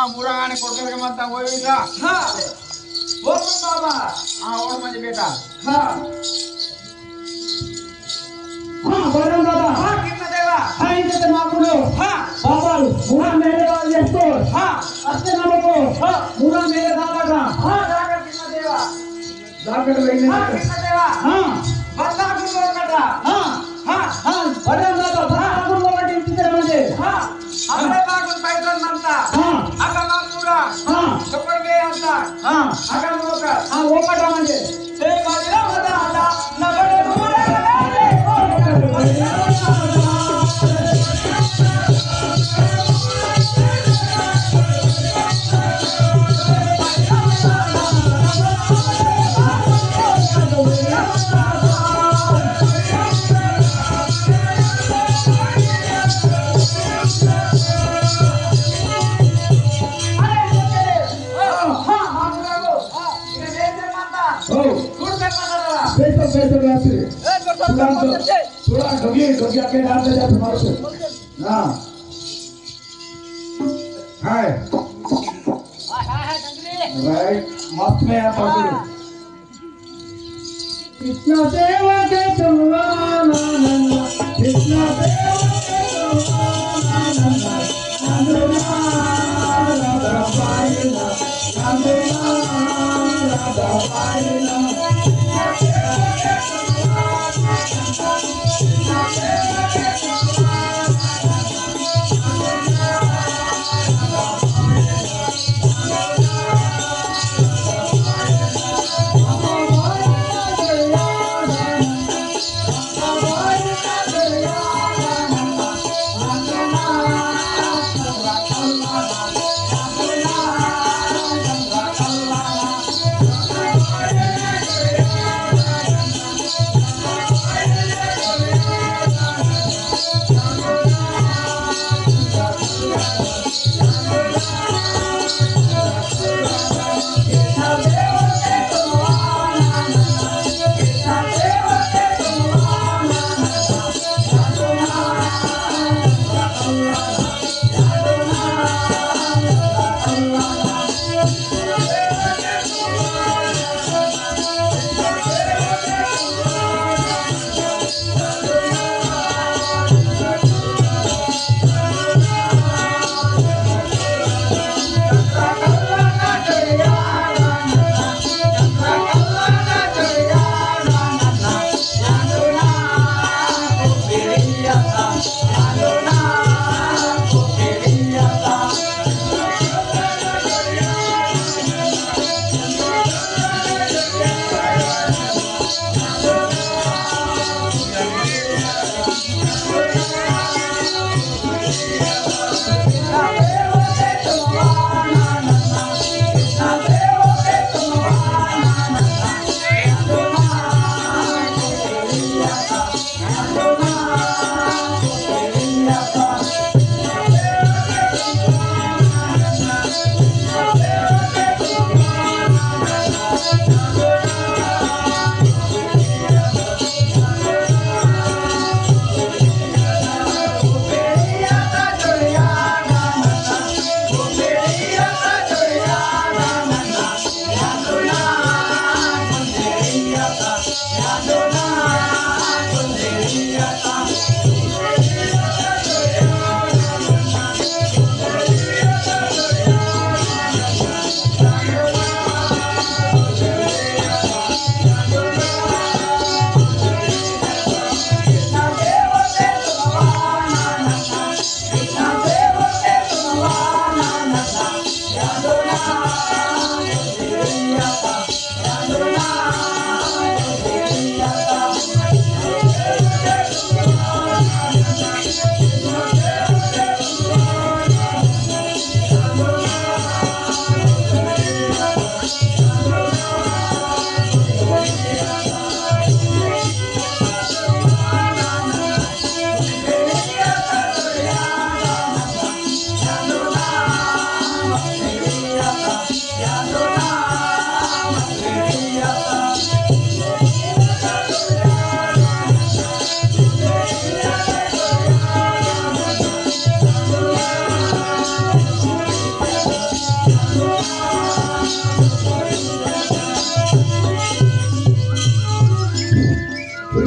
मुरागाने कोटकर म्हणता होईला बोल बाबा ओढ म्हणजे बेटा बरं दादा कितना देवा इथे मागुलो बाबा मुरा मेरे वाल येतो असते ना लोको मुरा मेरे दादा का जाकर कितना देवा जाकर वहीने कितना देवा बंदा गुरु कटा बरं दादा बरं गुरु वाटी तिथे म्हणजे आपले बागून पैसा म्हणता आगा मामुरा कपड बे आता आगा मोका ओकटा म्हणजे ते माझ्या होता आता नबडे मुरा थोड़ा ढोगी के नाम से जा तुम्हारे से ना हाय राइट मस्त में आप आते इतना देवा के तुम्हारा इतना देवा के तुम्हारा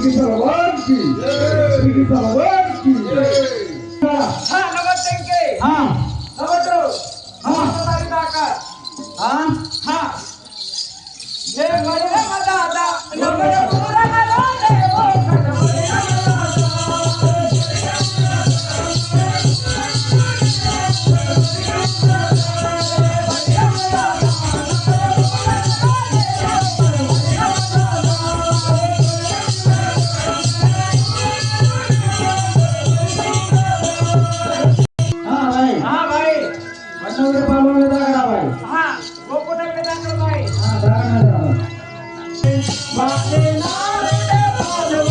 श्रीकृष्ण भगवान की श्रीकृष्ण भगवान की हा नवद टंके हाँ नवदो हाँ तारी ताकद हाँ हा ये मरे मदादा नवद पूरा नवद देवो हाँ भाई हा भाई बनवले पालवले दागडा भाई हा गोकुळाकडे जाणार भाई हाँ दागडा दागडा बाले नारदे पालव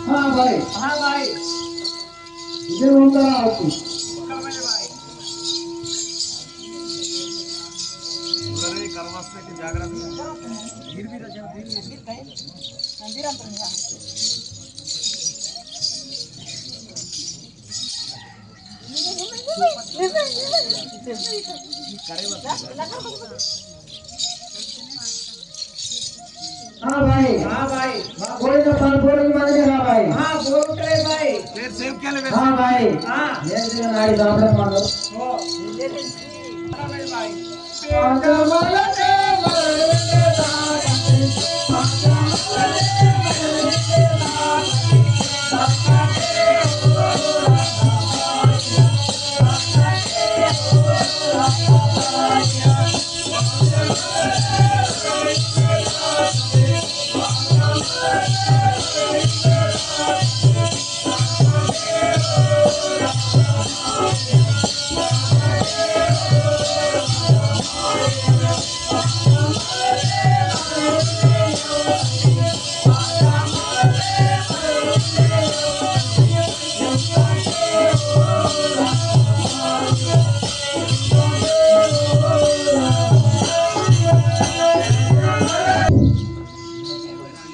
हाँ भाई हा भाई ये होता होती कमले भाई हाँ भाई हा भाई कोई तो पाल कोई मांगे हाँ भाई हा गोकुळे भाई हाँ भाई हा ये दिन नाड़ी दामड़े मांगो हो कमले भाई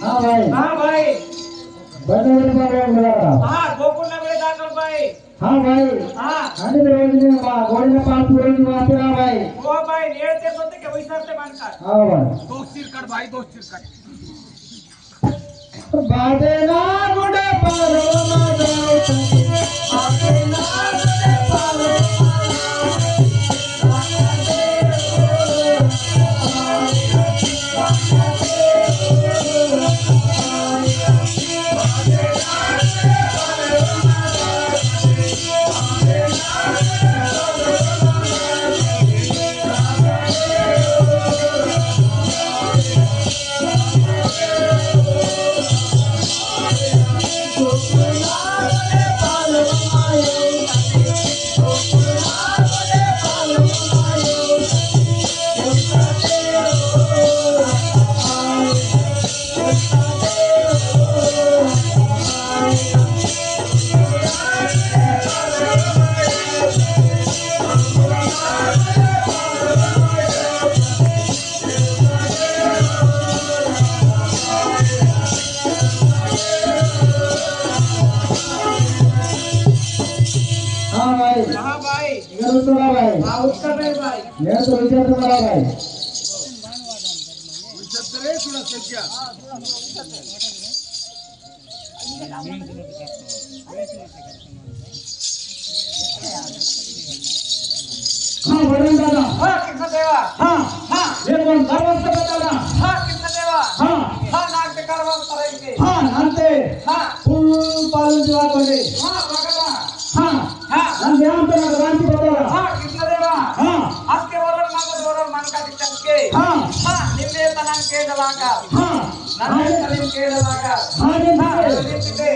हाँ भाई हा भाई बनवले पालवले दागडा हा गोकुळाकडे जाणार भाई हाँ भाई हा आणि रोजने गोडीने पाल पुरवली वाटे हाँ भाई हो भाई नेळते होते की विसरते माणसात हाँ भाई दोस्त चिरकट भाई दोस्त चिरकट बादे ना गुडे पालो मागावते बादे ना गुडे पालो हाँ भाई हा भाई इधर उतरा भाई हा उत्तर आहे भाई मैं तो विचार तुम्हारा भाई हाँ वरुण दादा हा कितना देवा हाँ हा ये कौन गर्व से बताना हा कितना देवा हाँ हा नाग ते कारवा करायचे हाँ नाते हा फुल पालन वाटले हा बघा हा हा ನಾನು ಧ್ಯಾನ ರಾಂಚಿ ಬರೋಣ हा ಕೃಷ್ಣದೇವ ಹಾ ಅಕ್ಕೆ ವರಲ್ ಮಗ ದೋರಲ್ ಮನ್ಕಾದಿ ತಕ್ಕೆ ಹಾ ಹಾ ನಿಮ್ಮೆ ತನಂ ಕೇಳಲಾಗ ಹಾ ನನ್ನ ತನಂ ಕೇಳಲಾಗ ಹಾಗೆ ಹಾ ನಿಂತಿದೆ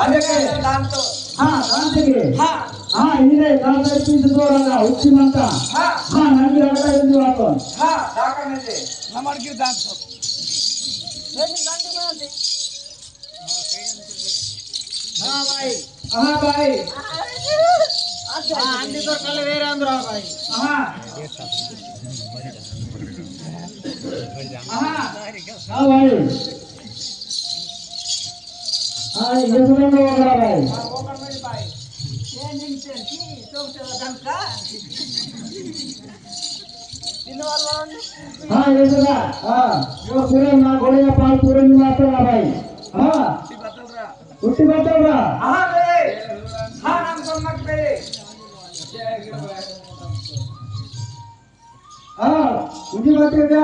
ಅದಕ್ಕೆ ದಾಂತು ಹಾ ರಾಂಚಿಗೆ ಹಾ ಹಾ ಇದೆ ಕಾಲದಲ್ಲಿ ತಿಂದೋರಲ್ಲ ಉಚ್ಚಿಮಂತ ಹಾ ಹಾ ನನಗೆ ರಗಡ ಎಂದು ಆತು ಹಾ ದಾಕನಿದೆ ನಮರ್ಗಿ ದಾಂತು ಹಾ ಬಾಯಿ ಹಾ ಬಾಯಿ అన్ని దొరకలే వేరే అందరూ బాయ్ ఆహా ఆహా హా బాయ్ హా ఎదురుగా ఒకరా బాయ్ ఓకర్ మేడి బాయ్ ఏ నించెంటి తోటల గంక తినవాల వరండి హా ఎదురుగా హా ఇవ పూరే నా గోడియ పాల్ పూరే నిమాతరా బాయ్ హా ఉట్టి బట్టరా ఆహా రే హా నామ్ సమ్మక్ బే ಹಾ ಉಡಿ ಬಟ್ಟೆ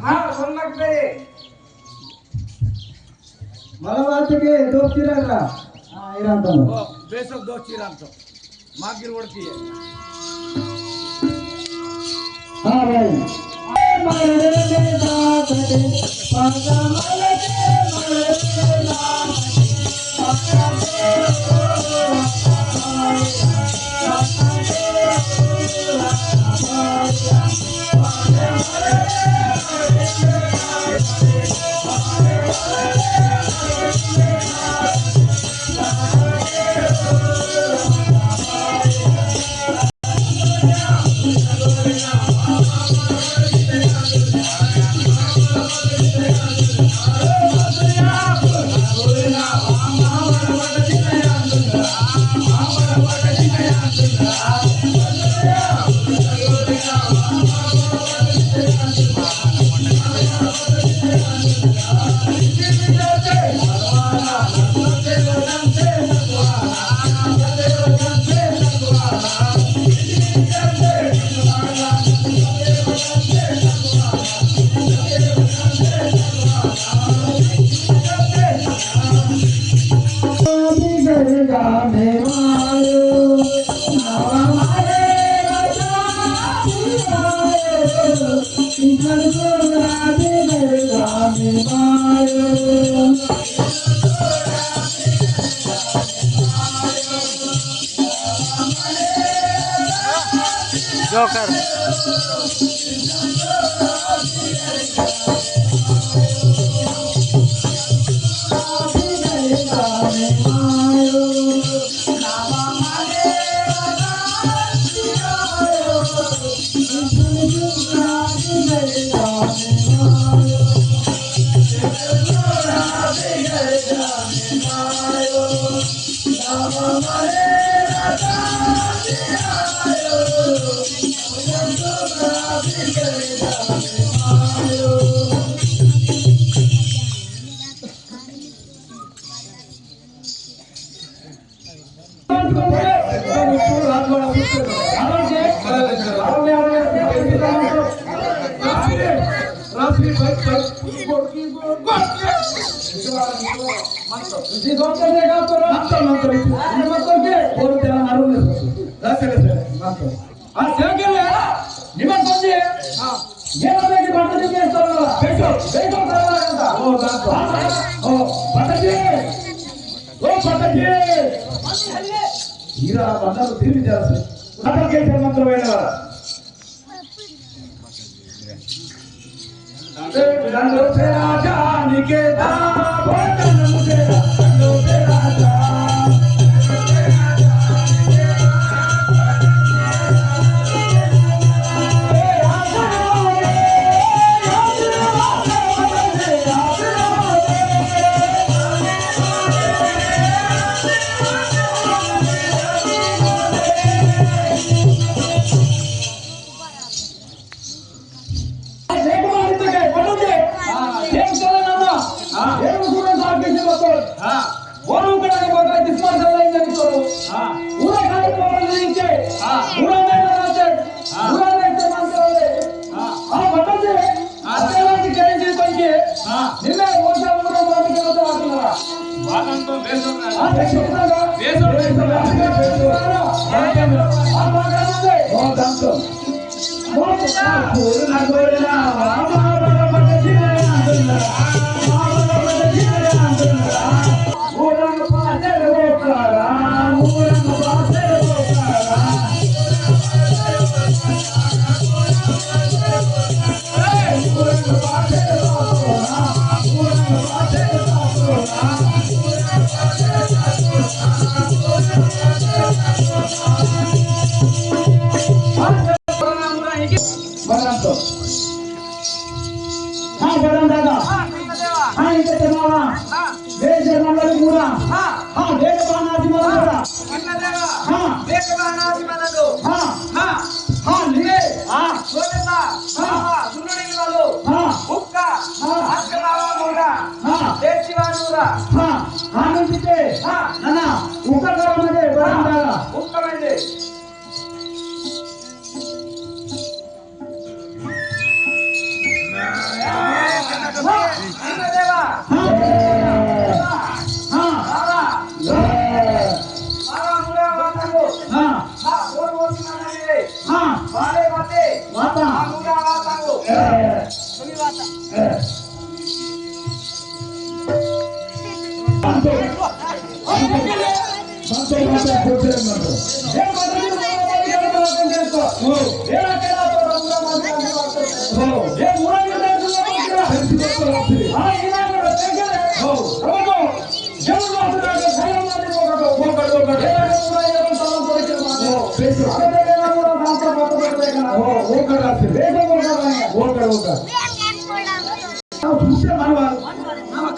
ಹಾ ಸಮ್ಮಕ್ ಬೇ ಮಲವಾತಿಗೆ ದೋಸ್ತಿರಲ್ಲ ಹಾ ಇರಂತ ಓ ಬೇಸಕ್ ದೋಸ್ತಿರಂತ ಮಾಗಿರ್ ಹೊಡ್ತೀಯ ಹಾ ಬಾಯ್ ಮರಳೆ ದಾತಡೆ ಪಾದ ಮಲಗೆ ಮರಳೆ జోకర్ बागांतो बेसोर ना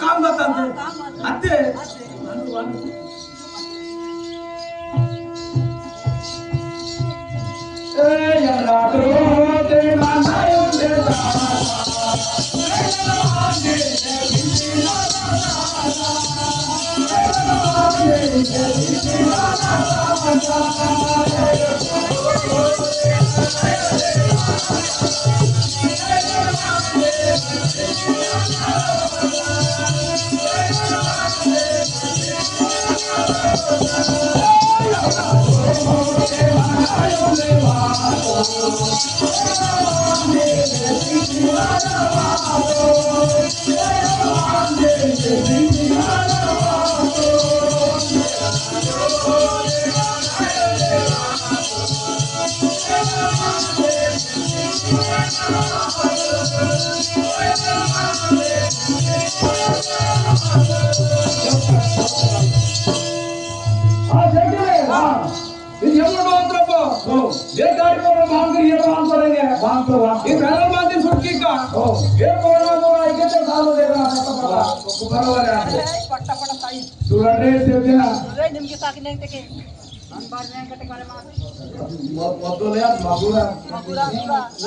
काम अत्ते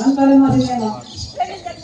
Nanti